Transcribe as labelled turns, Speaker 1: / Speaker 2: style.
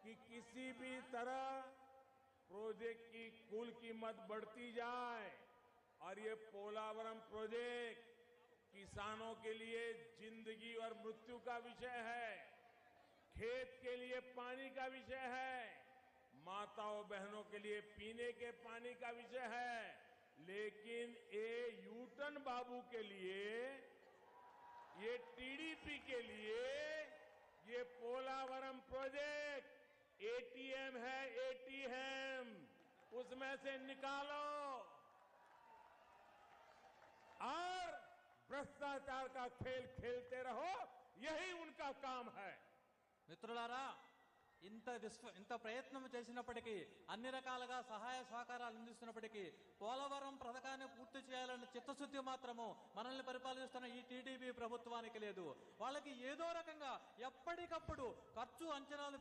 Speaker 1: कि किसी भी तरह प्रोजेक्ट की कुल कीमत बढ़ती जाए और ये पोलावरम प्रोजेक्ट किसानों के लिए जिंदगी और मृत्यु का विषय है, खेत के लिए पानी का विषय है, माताओं बहनों के लिए पीने के पानी का विषय है। लेकिन ये यूटन बाबू के लिए, ये टीडीपी के लिए ये पोलावरम प्रोजेक्ट एटीएम है, एटीएम उसमें से निकालो और भ्रष्टाचार का खेल खेलते रहो, यही उनका काम है।
Speaker 2: మిత్రులారా, ఇంత ప్రయత్నం చేసినప్పటికీ, అన్ని రకాలుగా సహాయ సహకారాలు అందిస్తున్నప్పటికీ పోలవరం పథకాన్ని పూర్తి చేయాలన్న చిత్తశుద్ధి మాత్రము మనల్ని పరిపాలిస్తున్న ఈ టీడీపీ ప్రభుత్వానికి లేదు. వాళ్ళకి ఏదో రకంగా ఎప్పటికప్పుడు ఖర్చు అంచనాలు